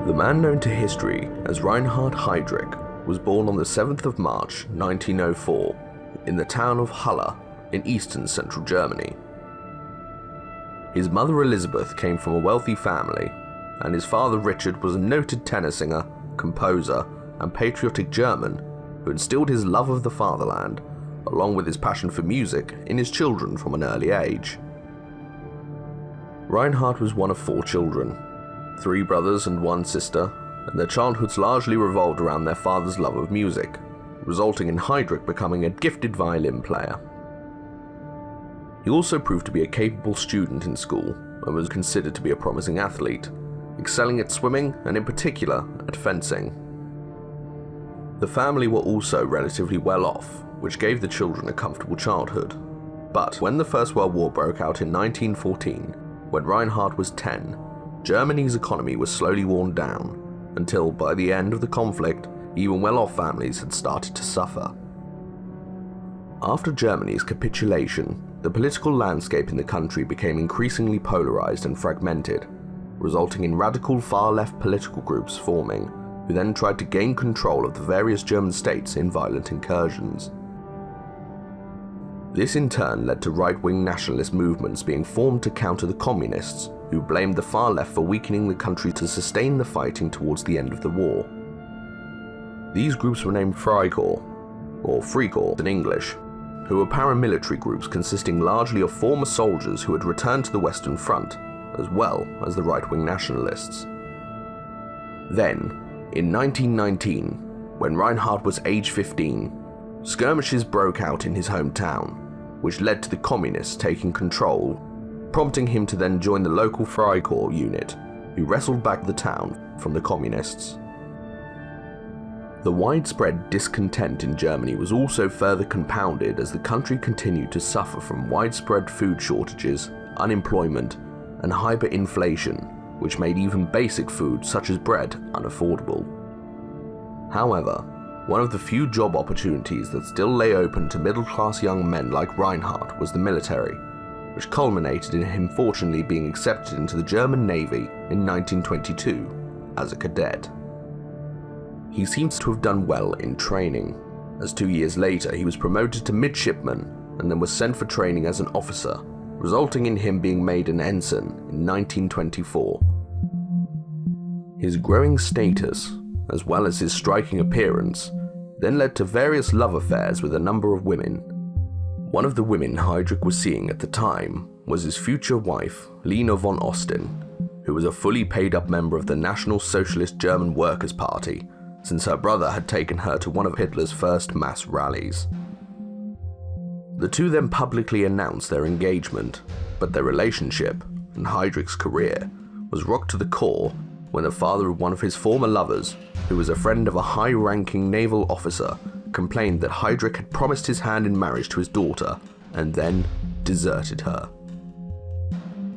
The man known to history as Reinhard Heydrich was born on the 7th of March 1904 in the town of Halle in eastern central Germany. His mother Elizabeth came from a wealthy family, and his father Richard was a noted tenor singer, composer, and patriotic German who instilled his love of the fatherland, along with his passion for music, in his children from an early age. Reinhard was one of 4 children, 3 brothers and 1 sister, and their childhoods largely revolved around their father's love of music, resulting in Heydrich becoming a gifted violin player. He also proved to be a capable student in school and was considered to be a promising athlete, excelling at swimming and in particular at fencing. The family were also relatively well off, which gave the children a comfortable childhood. But when the First World War broke out in 1914, when Reinhard was 10, Germany's economy was slowly worn down, until by the end of the conflict, even well-off families had started to suffer. After Germany's capitulation, the political landscape in the country became increasingly polarized and fragmented, resulting in radical far-left political groups forming, who then tried to gain control of the various German states in violent incursions. This in turn led to right-wing nationalist movements being formed to counter the communists, who blamed the far left for weakening the country to sustain the fighting towards the end of the war. These groups were named Freikorps, or Freikorps in English, who were paramilitary groups consisting largely of former soldiers who had returned to the Western Front, as well as the right-wing nationalists. Then, in 1919, when Reinhard was age 15, skirmishes broke out in his hometown, which led to the communists taking control, prompting him to then join the local Freikorps unit, who wrestled back the town from the communists. The widespread discontent in Germany was also further compounded as the country continued to suffer from widespread food shortages, unemployment, and hyperinflation, which made even basic food such as bread unaffordable. However, one of the few job opportunities that still lay open to middle-class young men like Reinhard was the military, which culminated in him fortunately being accepted into the German Navy in 1922 as a cadet. He seems to have done well in training, as 2 years later he was promoted to midshipman and then was sent for training as an officer, resulting in him being made an ensign in 1924. His growing status, as well as his striking appearance, then led to various love affairs with a number of women. One of the women Heydrich was seeing at the time was his future wife, Lena Von Osten, who was a fully paid-up member of the National Socialist German Workers' Party, since her brother had taken her to one of Hitler's first mass rallies. The two then publicly announced their engagement, but their relationship, and Heydrich's career, was rocked to the core when the father of one of his former lovers, who was a friend of a high-ranking naval officer, complained that Heydrich had promised his hand in marriage to his daughter, and then deserted her.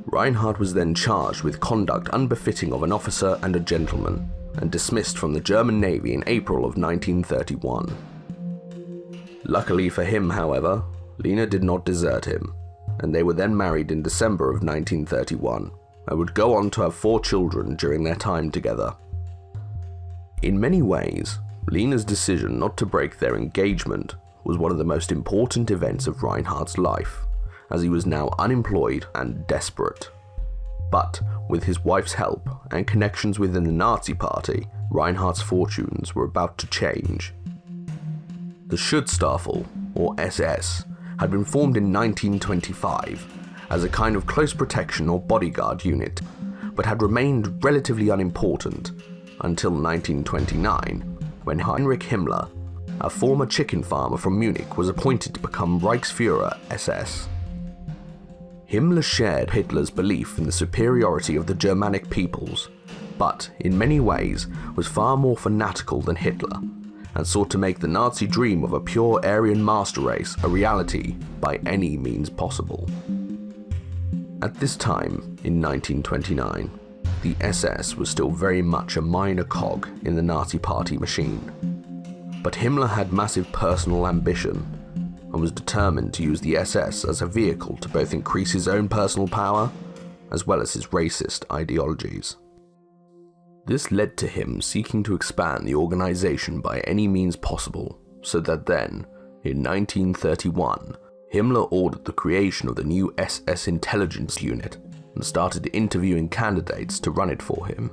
Reinhard was then charged with conduct unbefitting of an officer and a gentleman, and dismissed from the German Navy in April of 1931. Luckily for him, however, Lena did not desert him, and they were then married in December of 1931, and would go on to have 4 children during their time together. In many ways, Lena's decision not to break their engagement was one of the most important events of Reinhard's life, as he was now unemployed and desperate. But with his wife's help and connections within the Nazi Party, Reinhard's fortunes were about to change. The Schutzstaffel, or SS, had been formed in 1925 as a kind of close protection or bodyguard unit, but had remained relatively unimportant until 1929, when Heinrich Himmler, a former chicken farmer from Munich, was appointed to become Reichsführer SS. Himmler shared Hitler's belief in the superiority of the Germanic peoples, but in many ways was far more fanatical than Hitler, and sought to make the Nazi dream of a pure Aryan master race a reality by any means possible. At this time, in 1929, the SS was still very much a minor cog in the Nazi Party machine. But Himmler had massive personal ambition, and was determined to use the SS as a vehicle to both increase his own personal power, as well as his racist ideologies. This led to him seeking to expand the organization by any means possible, so that then, in 1931, Himmler ordered the creation of the new SS intelligence unit and started interviewing candidates to run it for him.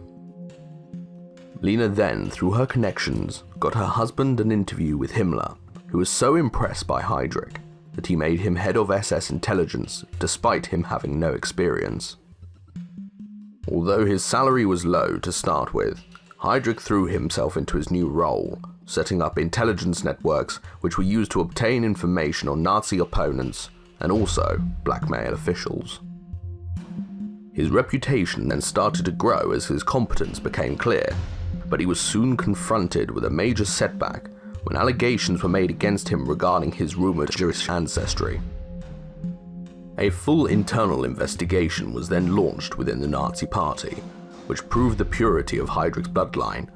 Lena then, through her connections, got her husband an interview with Himmler, who was so impressed by Heydrich that he made him head of SS intelligence despite him having no experience. Although his salary was low to start with, Heydrich threw himself into his new role, setting up intelligence networks which were used to obtain information on Nazi opponents and also blackmail officials. His reputation then started to grow as his competence became clear, but he was soon confronted with a major setback when allegations were made against him regarding his rumored Jewish ancestry. A full internal investigation was then launched within the Nazi Party, which proved the purity of Heydrich's bloodline,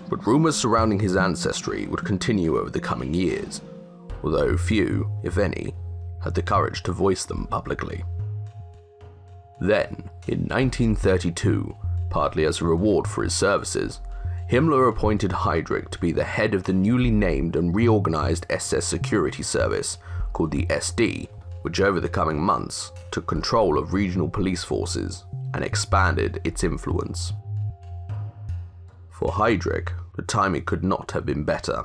but rumours surrounding his ancestry would continue over the coming years, although few, if any, had the courage to voice them publicly. Then, in 1932, partly as a reward for his services, Himmler appointed Heydrich to be the head of the newly named and reorganized SS security service called the SD, which over the coming months took control of regional police forces and expanded its influence. For Heydrich, the timing could not have been better,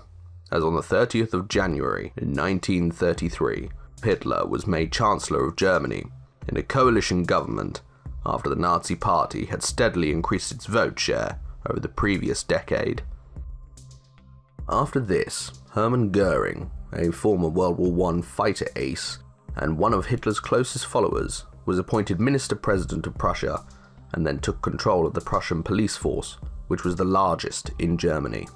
as on the 30th of January in 1933, Hitler was made Chancellor of Germany in a coalition government after the Nazi Party had steadily increased its vote share over the previous decade. After this, Hermann Goering, a former World War I fighter ace and one of Hitler's closest followers, was appointed Minister-President of Prussia and then took control of the Prussian police force, which was the largest in Germany.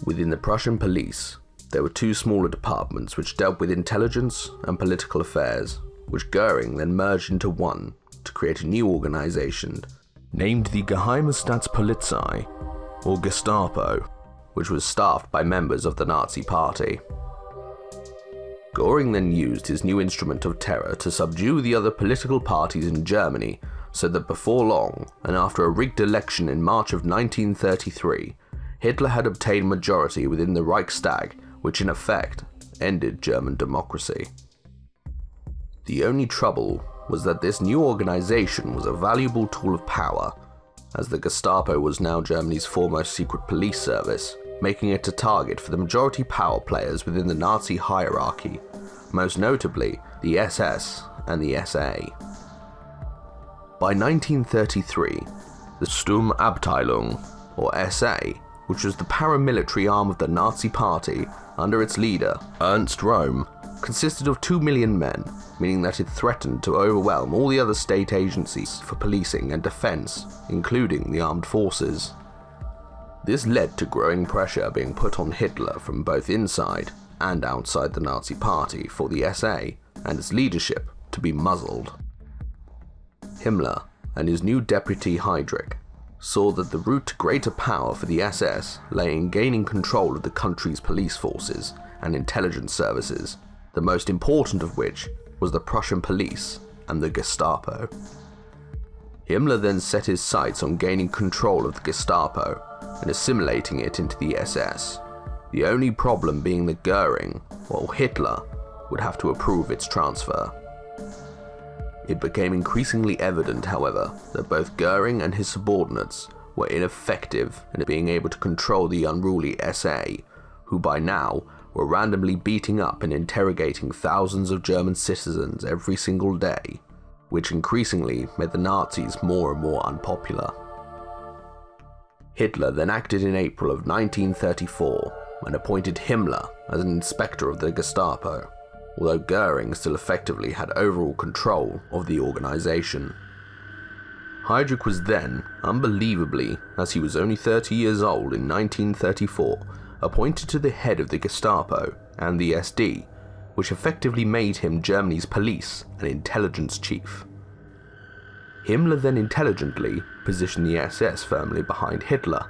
Within the Prussian police, there were two smaller departments which dealt with intelligence and political affairs, which Goering then merged into one to create a new organization named the Geheime Staatspolizei, or Gestapo, which was staffed by members of the Nazi Party. Goering then used his new instrument of terror to subdue the other political parties in Germany, so that before long, and after a rigged election in March of 1933, Hitler had obtained majority within the Reichstag, which in effect ended German democracy. The only trouble was that this new organization was a valuable tool of power, as the Gestapo was now Germany's foremost secret police service, making it a target for the majority power players within the Nazi hierarchy, most notably the SS and the SA. By 1933, the Sturmabteilung, or SA, which was the paramilitary arm of the Nazi Party under its leader, Ernst Röhm, consisted of 2 million men, meaning that it threatened to overwhelm all the other state agencies for policing and defense, including the armed forces. This led to growing pressure being put on Hitler from both inside and outside the Nazi Party for the SA and its leadership to be muzzled. Himmler and his new deputy Heydrich saw that the route to greater power for the SS lay in gaining control of the country's police forces and intelligence services, the most important of which was the Prussian police and the Gestapo. Himmler then set his sights on gaining control of the Gestapo and assimilating it into the SS, the only problem being that Goering, or Hitler, would have to approve its transfer. It became increasingly evident, however, that both Goering and his subordinates were ineffective in being able to control the unruly SA, who by now were randomly beating up and interrogating thousands of German citizens every single day, which increasingly made the Nazis more and more unpopular. Hitler then acted in April of 1934 and appointed Himmler as an inspector of the Gestapo, although Goering still effectively had overall control of the organization. Heydrich was then, unbelievably, as he was only 30 years old in 1934, appointed to the head of the Gestapo and the SD, which effectively made him Germany's police and intelligence chief. Himmler then intelligently positioned the SS firmly behind Hitler,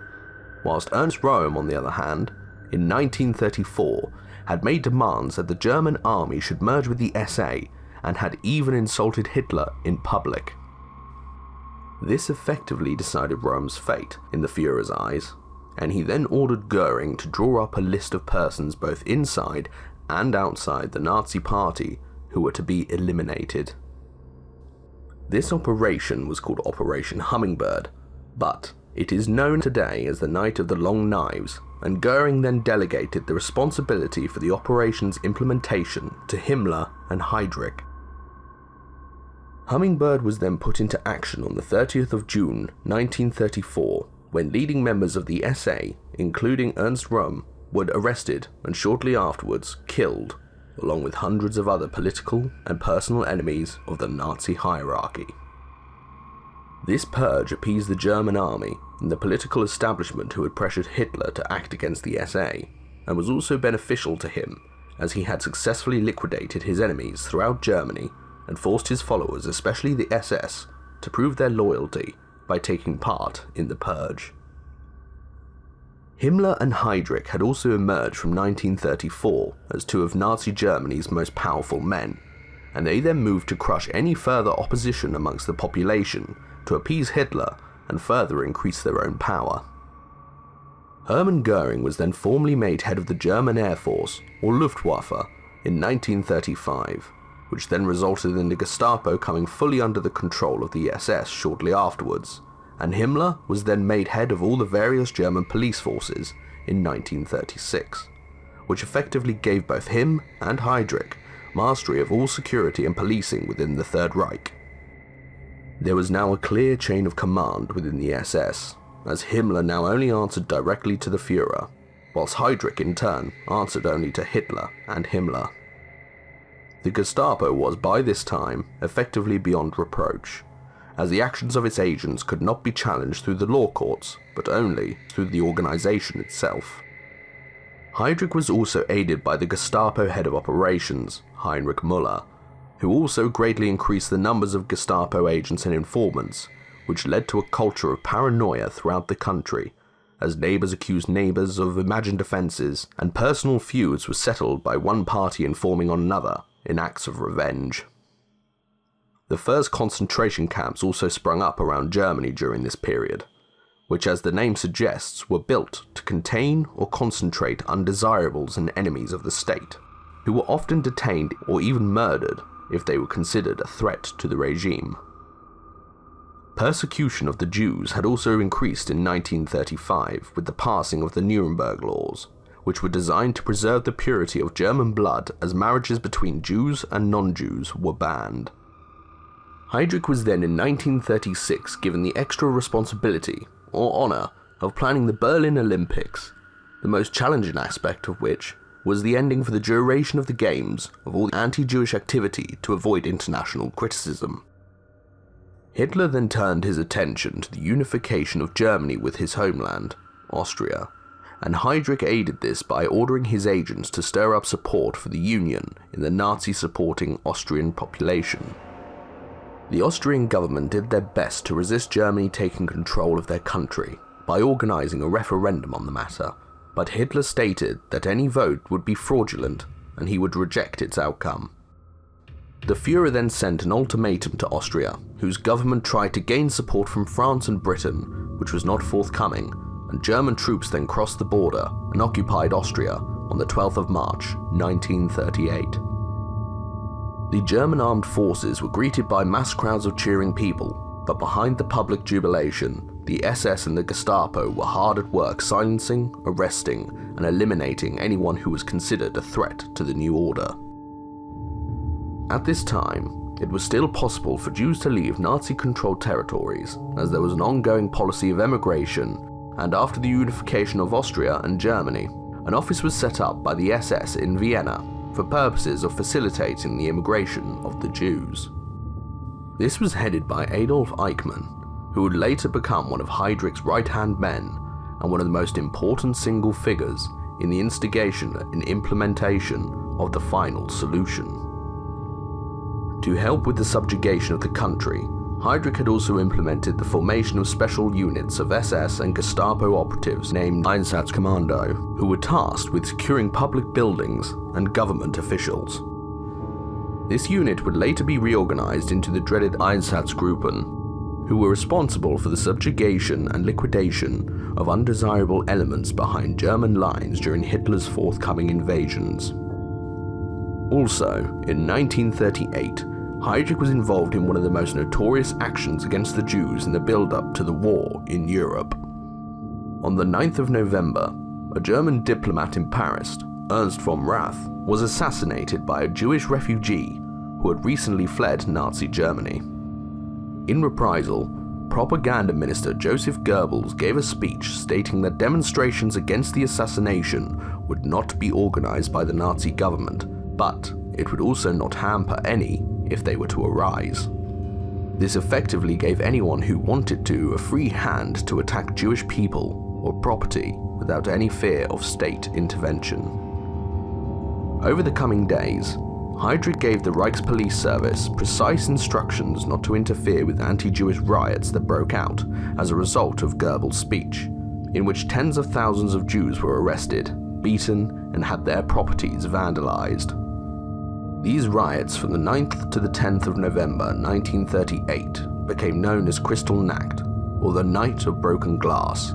whilst Ernst Röhm, on the other hand, in 1934, had made demands that the German army should merge with the SA and had even insulted Hitler in public. This effectively decided Rome's fate in the Führer's eyes, and he then ordered Goering to draw up a list of persons both inside and outside the Nazi Party who were to be eliminated. This operation was called Operation Hummingbird, but it is known today as the Night of the Long Knives, and Goering then delegated the responsibility for the operation's implementation to Himmler and Heydrich. Hummingbird was then put into action on the 30th of June 1934, when leading members of the SA, including Ernst Röhm, were arrested and shortly afterwards killed, along with hundreds of other political and personal enemies of the Nazi hierarchy. This purge appeased the German army and the political establishment who had pressured Hitler to act against the SA, and was also beneficial to him as he had successfully liquidated his enemies throughout Germany and forced his followers, especially the SS, to prove their loyalty by taking part in the purge. Himmler and Heydrich had also emerged from 1934 as two of Nazi Germany's most powerful men, and they then moved to crush any further opposition amongst the population to appease Hitler and further increase their own power. Hermann Goering was then formally made head of the German Air Force, or Luftwaffe, in 1935, which then resulted in the Gestapo coming fully under the control of the SS shortly afterwards, and Himmler was then made head of all the various German police forces in 1936, which effectively gave both him and Heydrich mastery of all security and policing within the Third Reich. There was now a clear chain of command within the SS, as Himmler now only answered directly to the Führer, whilst Heydrich in turn answered only to Hitler and Himmler. The Gestapo was by this time effectively beyond reproach, as the actions of its agents could not be challenged through the law courts, but only through the organisation itself. Heydrich was also aided by the Gestapo head of operations, Heinrich Müller, who also greatly increased the numbers of Gestapo agents and informants, which led to a culture of paranoia throughout the country, as neighbours accused neighbours of imagined offences, and personal feuds were settled by one party informing on another in acts of revenge. The first concentration camps also sprung up around Germany during this period, which, as the name suggests, were built to contain or concentrate undesirables and enemies of the state, who were often detained or even murdered if they were considered a threat to the regime. Persecution of the Jews had also increased in 1935 with the passing of the Nuremberg laws, which were designed to preserve the purity of German blood, as marriages between Jews and non-Jews were banned. Heydrich was then in 1936 given the extra responsibility, or honour, of planning the Berlin Olympics, the most challenging aspect of which was the ending for the duration of the Games of all anti-Jewish activity to avoid international criticism. Hitler then turned his attention to the unification of Germany with his homeland, Austria, and Heydrich aided this by ordering his agents to stir up support for the Union in the Nazi-supporting Austrian population. The Austrian government did their best to resist Germany taking control of their country by organising a referendum on the matter, but Hitler stated that any vote would be fraudulent and he would reject its outcome. The Führer then sent an ultimatum to Austria, whose government tried to gain support from France and Britain, which was not forthcoming, and German troops then crossed the border and occupied Austria on the 12th of March, 1938. The German armed forces were greeted by mass crowds of cheering people, but behind the public jubilation, the SS and the Gestapo were hard at work silencing, arresting, and eliminating anyone who was considered a threat to the new order. At this time, it was still possible for Jews to leave Nazi-controlled territories, as there was an ongoing policy of emigration, and after the unification of Austria and Germany, an office was set up by the SS in Vienna for purposes of facilitating the immigration of the Jews. This was headed by Adolf Eichmann, who would later become one of Heydrich's right-hand men and one of the most important single figures in the instigation and implementation of the final solution. To help with the subjugation of the country, Heydrich had also implemented the formation of special units of SS and Gestapo operatives named Einsatzkommando, who were tasked with securing public buildings and government officials. This unit would later be reorganized into the dreaded Einsatzgruppen, who were responsible for the subjugation and liquidation of undesirable elements behind German lines during Hitler's forthcoming invasions. Also, in 1938, Heydrich was involved in one of the most notorious actions against the Jews in the build-up to the war in Europe. On the 9th of November, a German diplomat in Paris, Ernst von Rath, was assassinated by a Jewish refugee who had recently fled Nazi Germany. In reprisal, propaganda minister Joseph Goebbels gave a speech stating that demonstrations against the assassination would not be organized by the Nazi government, but it would also not hamper any if they were to arise. This effectively gave anyone who wanted to a free hand to attack Jewish people or property without any fear of state intervention. Over the coming days, Heydrich gave the Reichspolice Service precise instructions not to interfere with anti-Jewish riots that broke out as a result of Goebbels' speech, in which tens of thousands of Jews were arrested, beaten, and had their properties vandalized. These riots from the 9th to the 10th of November 1938 became known as Kristallnacht, or the Night of Broken Glass,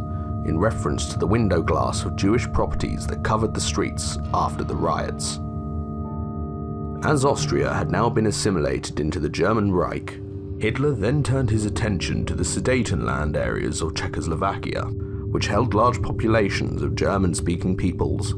in reference to the window glass of Jewish properties that covered the streets after the riots. As Austria had now been assimilated into the German Reich, Hitler then turned his attention to the Sudetenland areas of Czechoslovakia, which held large populations of German-speaking peoples.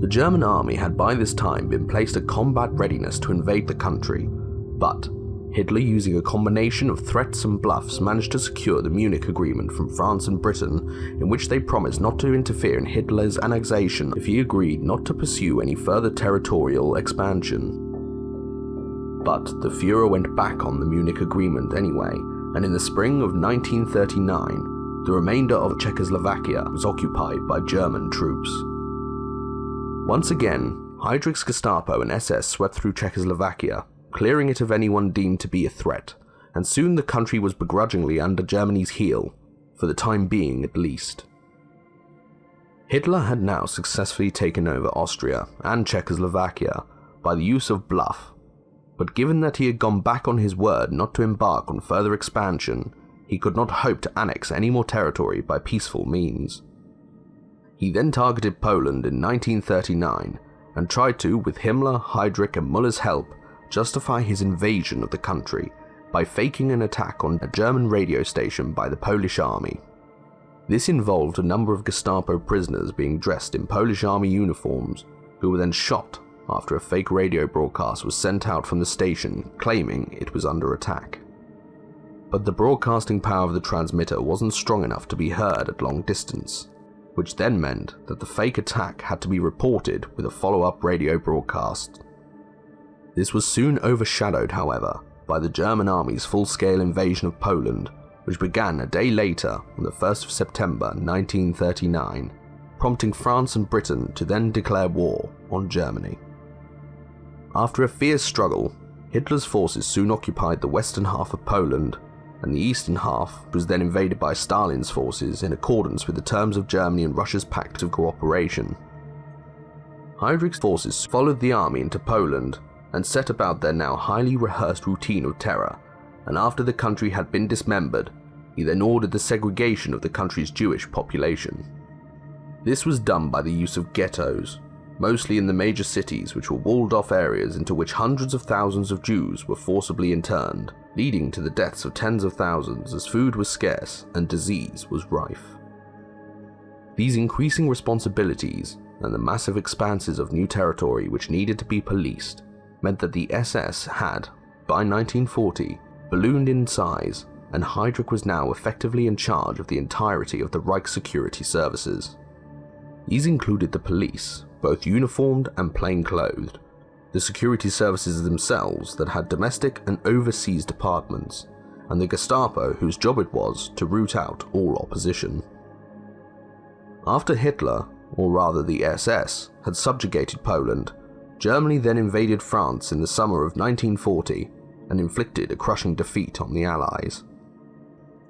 The German army had by this time been placed at combat readiness to invade the country, but Hitler, using a combination of threats and bluffs, managed to secure the Munich Agreement from France and Britain, in which they promised not to interfere in Hitler's annexation if he agreed not to pursue any further territorial expansion. But the Führer went back on the Munich Agreement anyway, and in the spring of 1939, the remainder of Czechoslovakia was occupied by German troops. Once again, Heydrich's Gestapo and SS swept through Czechoslovakia, clearing it of anyone deemed to be a threat, and soon the country was begrudgingly under Germany's heel, for the time being at least. Hitler had now successfully taken over Austria and Czechoslovakia by the use of bluff, but given that he had gone back on his word not to embark on further expansion, he could not hope to annex any more territory by peaceful means. He then targeted Poland in 1939 and tried to, with Himmler, Heydrich and Müller's help, justify his invasion of the country by faking an attack on a German radio station by the Polish army. This involved a number of Gestapo prisoners being dressed in Polish army uniforms, who were then shot after a fake radio broadcast was sent out from the station claiming it was under attack. But the broadcasting power of the transmitter wasn't strong enough to be heard at long distance, which then meant that the fake attack had to be reported with a follow-up radio broadcast. This was soon overshadowed, however, by the German army's full-scale invasion of Poland, which began a day later on the 1st of September 1939, prompting France and Britain to then declare war on Germany. After a fierce struggle, Hitler's forces soon occupied the western half of Poland, and the eastern half was then invaded by Stalin's forces in accordance with the terms of Germany and Russia's Pact of Cooperation. Heydrich's forces followed the army into Poland and set about their now highly rehearsed routine of terror, and after the country had been dismembered, he then ordered the segregation of the country's Jewish population. This was done by the use of ghettos, mostly in the major cities, which were walled-off areas into which hundreds of thousands of Jews were forcibly interned, leading to the deaths of tens of thousands as food was scarce and disease was rife. These increasing responsibilities and the massive expanses of new territory which needed to be policed meant that the SS had, by 1940, ballooned in size, and Heydrich was now effectively in charge of the entirety of the Reich security services. These included the police, both uniformed and plain-clothed, the security services themselves that had domestic and overseas departments, and the Gestapo whose job it was to root out all opposition. After Hitler, or rather the SS, had subjugated Poland, Germany then invaded France in the summer of 1940 and inflicted a crushing defeat on the Allies.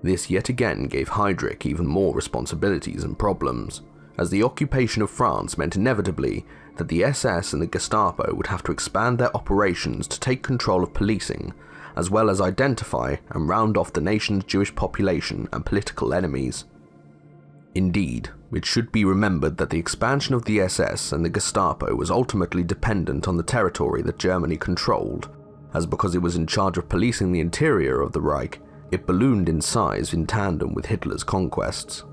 This yet again gave Heydrich even more responsibilities and problems, as the occupation of France meant inevitably that the SS and the Gestapo would have to expand their operations to take control of policing as well as identify and round off the nation's Jewish population and political enemies. Indeed, it should be remembered that the expansion of the SS and the Gestapo was ultimately dependent on the territory that Germany controlled, as because it was in charge of policing the interior of the Reich, it ballooned in size in tandem with Hitler's conquests.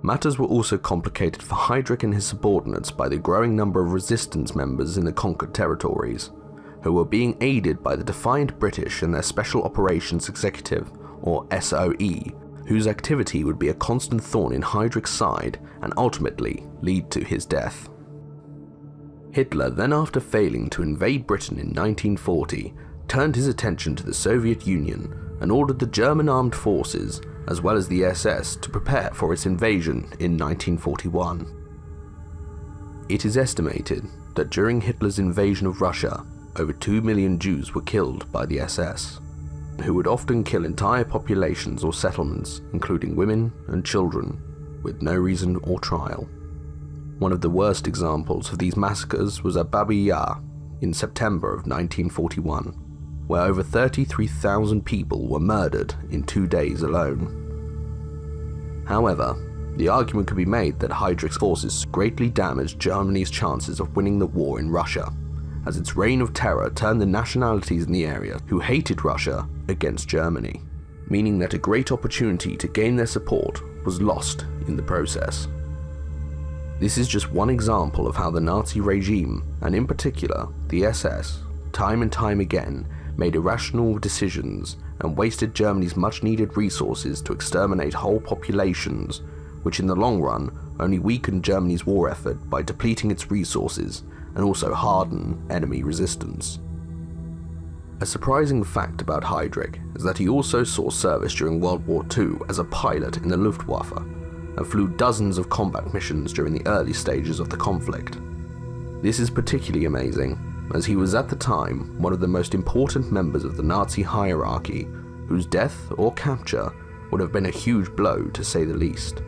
Matters were also complicated for Heydrich and his subordinates by the growing number of resistance members in the conquered territories, who were being aided by the defiant British and their Special Operations Executive, or SOE, whose activity would be a constant thorn in Heydrich's side and ultimately lead to his death. Hitler then, after failing to invade Britain in 1940, turned his attention to the Soviet Union and ordered the German armed forces, as well as the SS, to prepare for its invasion in 1941. It is estimated that during Hitler's invasion of Russia, over 2 million Jews were killed by the SS, who would often kill entire populations or settlements, including women and children, with no reason or trial. One of the worst examples of these massacres was at Babi Yar in September of 1941, where over 33,000 people were murdered in 2 days alone. However, the argument could be made that Heydrich's forces greatly damaged Germany's chances of winning the war in Russia, as its reign of terror turned the nationalities in the area who hated Russia against Germany, meaning that a great opportunity to gain their support was lost in the process. This is just one example of how the Nazi regime, and in particular the SS, time and time again made irrational decisions and wasted Germany's much-needed resources to exterminate whole populations, which in the long run only weakened Germany's war effort by depleting its resources and also harden enemy resistance. A surprising fact about Heydrich is that he also saw service during World War II as a pilot in the Luftwaffe and flew dozens of combat missions during the early stages of the conflict. This is particularly amazing, as he was at the time one of the most important members of the Nazi hierarchy, whose death or capture would have been a huge blow to say the least.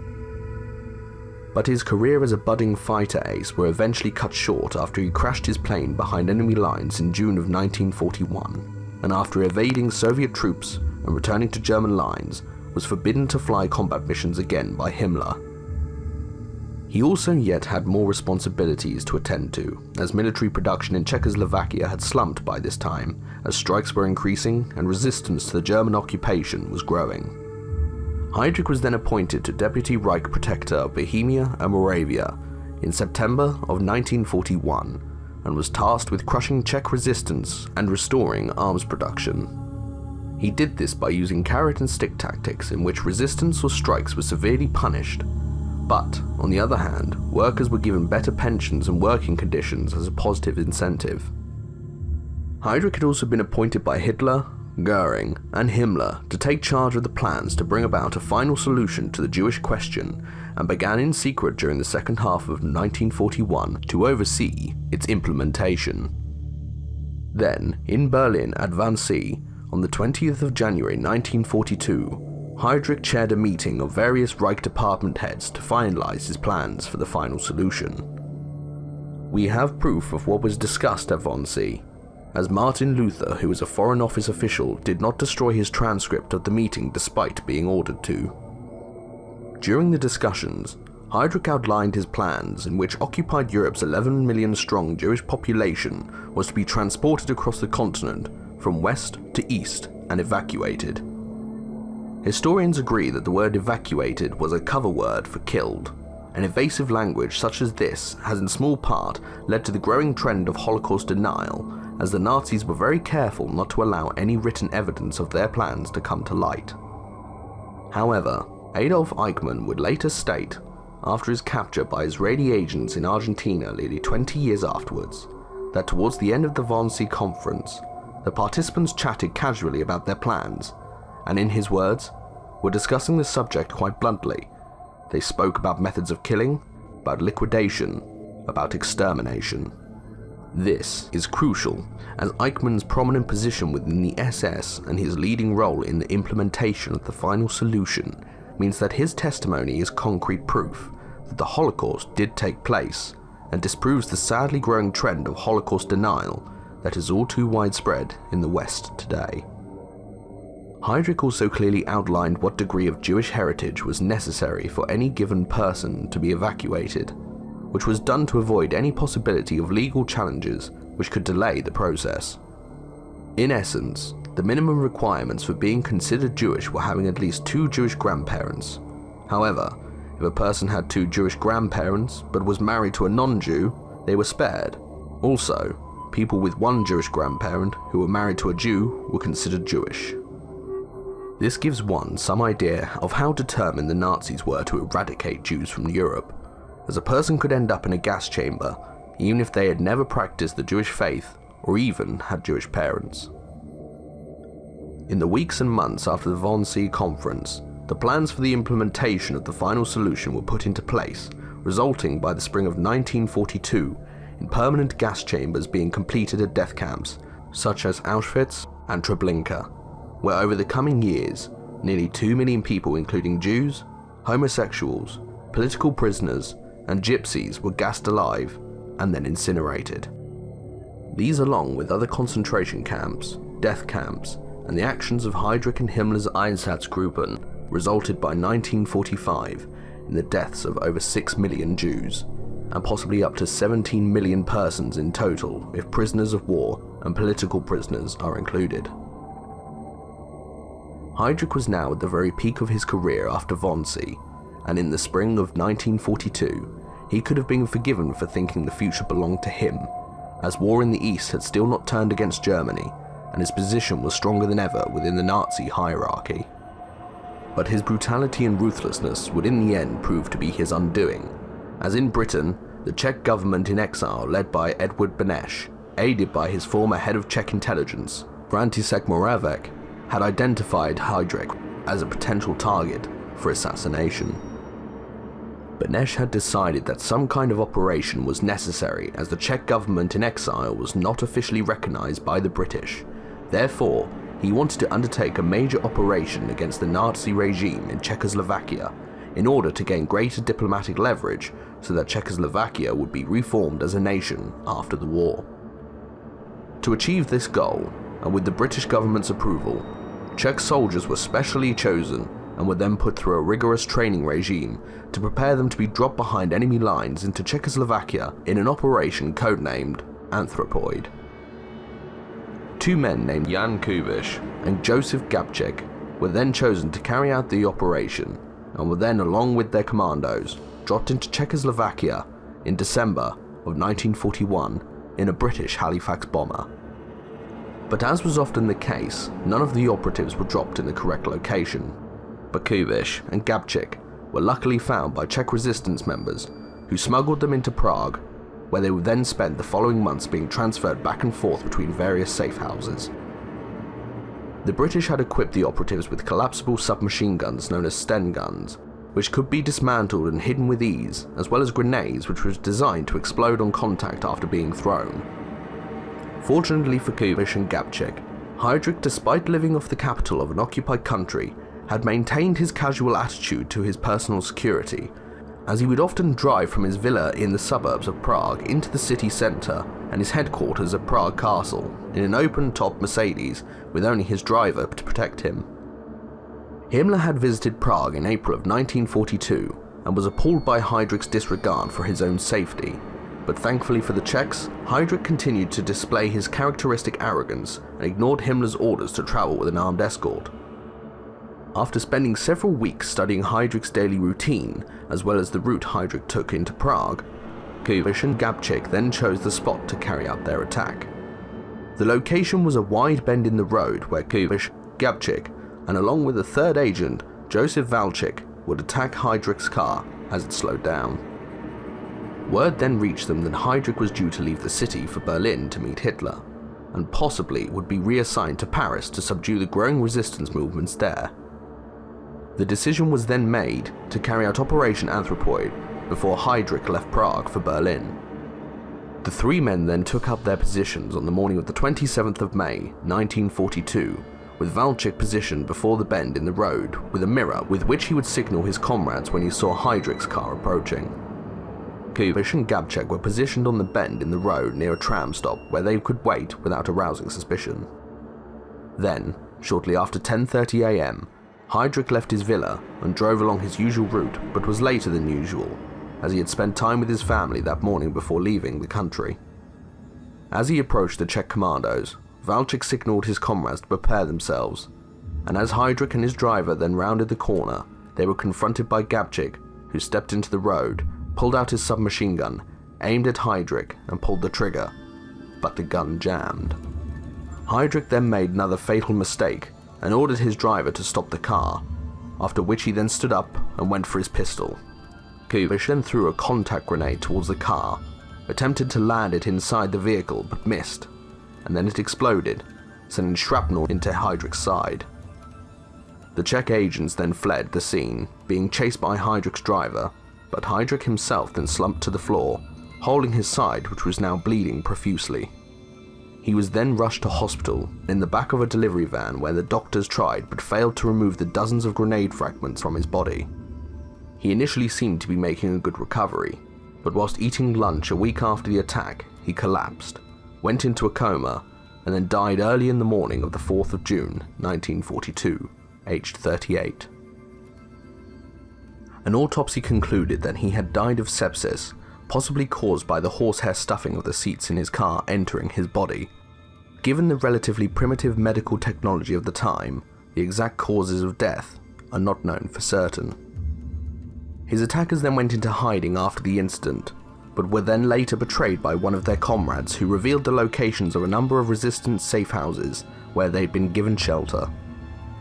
But his career as a budding fighter ace were eventually cut short after he crashed his plane behind enemy lines in June of 1941, and after evading Soviet troops and returning to German lines, was forbidden to fly combat missions again by Himmler. He also yet had more responsibilities to attend to, as military production in Czechoslovakia had slumped by this time, as strikes were increasing and resistance to the German occupation was growing. Heydrich was then appointed to Deputy Reich Protector of Bohemia and Moravia in September of 1941, and was tasked with crushing Czech resistance and restoring arms production. He did this by using carrot and stick tactics in which resistance or strikes were severely punished, but, on the other hand, workers were given better pensions and working conditions as a positive incentive. Heydrich had also been appointed by Hitler, Goering, and Himmler to take charge of the plans to bring about a final solution to the Jewish question, and began in secret during the second half of 1941 to oversee its implementation. Then, in Berlin at Wannsee, on the 20th of January 1942, Heydrich chaired a meeting of various Reich department heads to finalize his plans for the final solution. We have proof of what was discussed at Wannsee, as Martin Luther, who was a Foreign Office official, did not destroy his transcript of the meeting despite being ordered to. During the discussions, Heydrich outlined his plans in which occupied Europe's 11 million strong Jewish population was to be transported across the continent from west to east and evacuated. Historians agree that the word evacuated was a cover word for killed. An evasive language such as this has in small part led to the growing trend of Holocaust denial, as the Nazis were very careful not to allow any written evidence of their plans to come to light. However, Adolf Eichmann would later state, after his capture by Israeli agents in Argentina nearly 20 years afterwards, that towards the end of the Wannsee Conference, the participants chatted casually about their plans, and in his words, were discussing the subject quite bluntly. They spoke about methods of killing, about liquidation, about extermination. This is crucial, as Eichmann's prominent position within the SS and his leading role in the implementation of the final solution means that his testimony is concrete proof that the Holocaust did take place, and disproves the sadly growing trend of Holocaust denial that is all too widespread in the West today. Heydrich also clearly outlined what degree of Jewish heritage was necessary for any given person to be evacuated, which was done to avoid any possibility of legal challenges which could delay the process. In essence, the minimum requirements for being considered Jewish were having at least 2 Jewish grandparents. However, if a person had 2 Jewish grandparents but was married to a non-Jew, they were spared. Also, people with 1 Jewish grandparent who were married to a Jew were considered Jewish. This gives one some idea of how determined the Nazis were to eradicate Jews from Europe, as a person could end up in a gas chamber even if they had never practiced the Jewish faith or even had Jewish parents. In the weeks and months after the Wannsee conference, the plans for the implementation of the final solution were put into place, resulting by the spring of 1942 in permanent gas chambers being completed at death camps such as Auschwitz and Treblinka, where over the coming years, nearly 2 million people including Jews, homosexuals, political prisoners, and gypsies were gassed alive and then incinerated. These, along with other concentration camps, death camps, and the actions of Heydrich and Himmler's Einsatzgruppen, resulted by 1945 in the deaths of over 6 million Jews, and possibly up to 17 million persons in total if prisoners of war and political prisoners are included. Heydrich was now at the very peak of his career after Wannsee, and in the spring of 1942, he could have been forgiven for thinking the future belonged to him, as war in the East had still not turned against Germany, and his position was stronger than ever within the Nazi hierarchy. But his brutality and ruthlessness would in the end prove to be his undoing, as in Britain, the Czech government in exile led by Edward Beneš, aided by his former head of Czech intelligence, František Moravec, had identified Heydrich as a potential target for assassination. Beneš had decided that some kind of operation was necessary as the Czech government in exile was not officially recognized by the British. Therefore, he wanted to undertake a major operation against the Nazi regime in Czechoslovakia in order to gain greater diplomatic leverage so that Czechoslovakia would be reformed as a nation after the war. To achieve this goal, and with the British government's approval, Czech soldiers were specially chosen and were then put through a rigorous training regime to prepare them to be dropped behind enemy lines into Czechoslovakia in an operation codenamed Anthropoid. 2 men named Jan Kubiš and Joseph Gabčík were then chosen to carry out the operation and were then, along with their commandos, dropped into Czechoslovakia in December of 1941 in a British Halifax bomber. But as was often the case, none of the operatives were dropped in the correct location. But Kubiš and Gabčík were luckily found by Czech resistance members who smuggled them into Prague, where they would then spend the following months being transferred back and forth between various safe houses. The British had equipped the operatives with collapsible submachine guns known as Sten guns, which could be dismantled and hidden with ease, as well as grenades which were designed to explode on contact after being thrown. Fortunately for Kubiš and Gabčík, Heydrich, despite living off the capital of an occupied country, had maintained his casual attitude to his personal security, as he would often drive from his villa in the suburbs of Prague into the city centre and his headquarters at Prague Castle in an open-top Mercedes with only his driver to protect him. Himmler had visited Prague in April of 1942 and was appalled by Heydrich's disregard for his own safety, but thankfully for the Czechs, Heydrich continued to display his characteristic arrogance and ignored Himmler's orders to travel with an armed escort. After spending several weeks studying Heydrich's daily routine, as well as the route Heydrich took into Prague, Kubiš and Gabčík then chose the spot to carry out their attack. The location was a wide bend in the road where Kubiš, Gabčík, and along with a third agent, Joseph Valchik, would attack Heydrich's car as it slowed down. Word then reached them that Heydrich was due to leave the city for Berlin to meet Hitler, and possibly would be reassigned to Paris to subdue the growing resistance movements there. The decision was then made to carry out Operation Anthropoid before Heydrich left Prague for Berlin. The 3 men then took up their positions on the morning of the 27th of May, 1942, with Valchik positioned before the bend in the road with a mirror with which he would signal his comrades when he saw Heydrich's car approaching. Kubish and Gabčík were positioned on the bend in the road near a tram stop where they could wait without arousing suspicion. Then, shortly after 10:30 AM, Heydrich left his villa and drove along his usual route, but was later than usual, as he had spent time with his family that morning before leaving the country. As he approached the Czech commandos, Valchik signalled his comrades to prepare themselves, and as Heydrich and his driver then rounded the corner, they were confronted by Gabčík, who stepped into the road, pulled out his submachine gun, aimed at Heydrich and pulled the trigger, but the gun jammed. Heydrich then made another fatal mistake and ordered his driver to stop the car, after which he then stood up and went for his pistol. Kubish then threw a contact grenade towards the car, attempted to land it inside the vehicle but missed, and then it exploded, sending shrapnel into Heydrich's side. The Czech agents then fled the scene, being chased by Heydrich's driver, but Heydrich himself then slumped to the floor, holding his side which was now bleeding profusely. He was then rushed to hospital in the back of a delivery van where the doctors tried but failed to remove the dozens of grenade fragments from his body. He initially seemed to be making a good recovery, but whilst eating lunch a week after the attack, he collapsed, went into a coma, and then died early in the morning of the 4th of June, 1942, aged 38. An autopsy concluded that he had died of sepsis, possibly caused by the horsehair stuffing of the seats in his car entering his body. Given the relatively primitive medical technology of the time, the exact causes of death are not known for certain. His attackers then went into hiding after the incident, but were then later betrayed by one of their comrades who revealed the locations of a number of resistance safe houses where they'd been given shelter.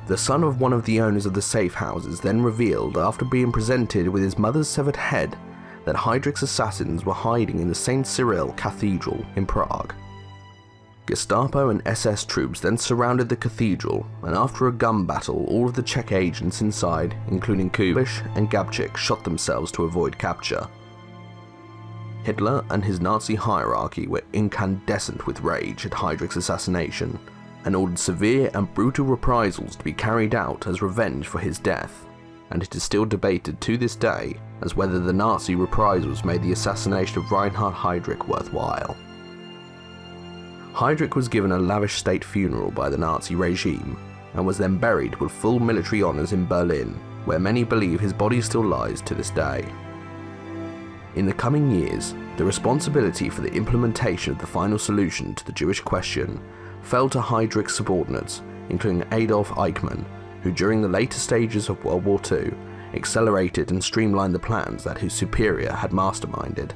The son of one of the owners of the safe houses then revealed, after being presented with his mother's severed head, that Heydrich's assassins were hiding in the St. Cyril Cathedral in Prague. Gestapo and SS troops then surrounded the cathedral, and after a gun battle, all of the Czech agents inside, including Kubish and Gabčík, shot themselves to avoid capture. Hitler and his Nazi hierarchy were incandescent with rage at Heydrich's assassination, and ordered severe and brutal reprisals to be carried out as revenge for his death, and it is still debated to this day as whether the Nazi reprisals made the assassination of Reinhard Heydrich worthwhile. Heydrich was given a lavish state funeral by the Nazi regime, and was then buried with full military honours in Berlin, where many believe his body still lies to this day. In the coming years, the responsibility for the implementation of the final solution to the Jewish question fell to Heydrich's subordinates, including Adolf Eichmann, who during the later stages of World War II accelerated and streamlined the plans that his superior had masterminded.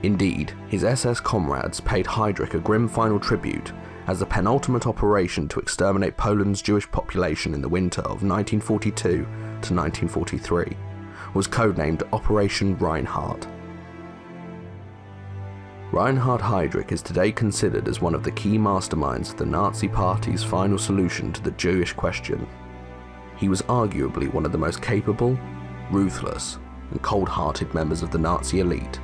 Indeed, his SS comrades paid Heydrich a grim final tribute, as the penultimate operation to exterminate Poland's Jewish population in the winter of 1942 to 1943 was codenamed Operation Reinhard. Reinhard Heydrich is today considered as one of the key masterminds of the Nazi Party's final solution to the Jewish question. He was arguably one of the most capable, ruthless, and cold-hearted members of the Nazi elite,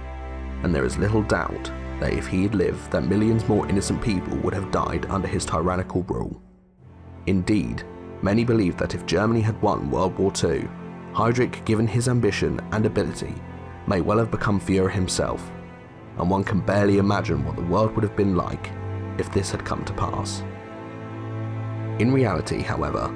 and there is little doubt that if he had lived, that millions more innocent people would have died under his tyrannical rule. Indeed, many believe that if Germany had won World War II, Heydrich, given his ambition and ability, may well have become Führer himself, and one can barely imagine what the world would have been like if this had come to pass. In reality, however,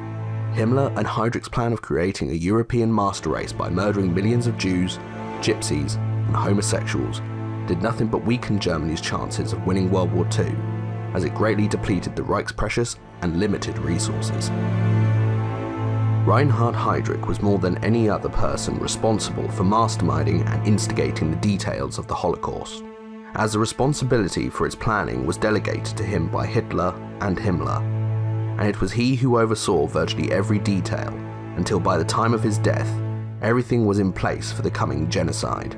Himmler and Heydrich's plan of creating a European master race by murdering millions of Jews, gypsies, and homosexuals did nothing but weaken Germany's chances of winning World War II, as it greatly depleted the Reich's precious and limited resources. Reinhard Heydrich was more than any other person responsible for masterminding and instigating the details of the Holocaust, as the responsibility for its planning was delegated to him by Hitler and Himmler, and it was he who oversaw virtually every detail until by the time of his death, everything was in place for the coming genocide.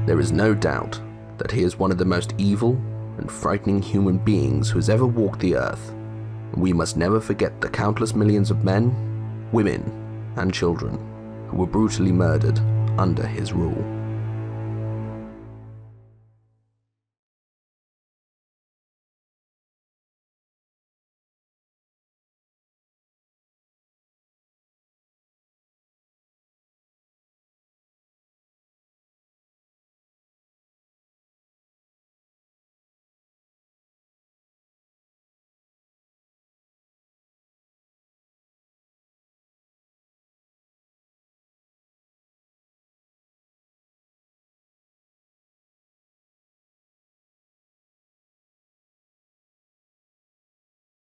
There is no doubt that he is one of the most evil and frightening human beings who has ever walked the earth, and we must never forget the countless millions of men, women, and children who were brutally murdered under his rule.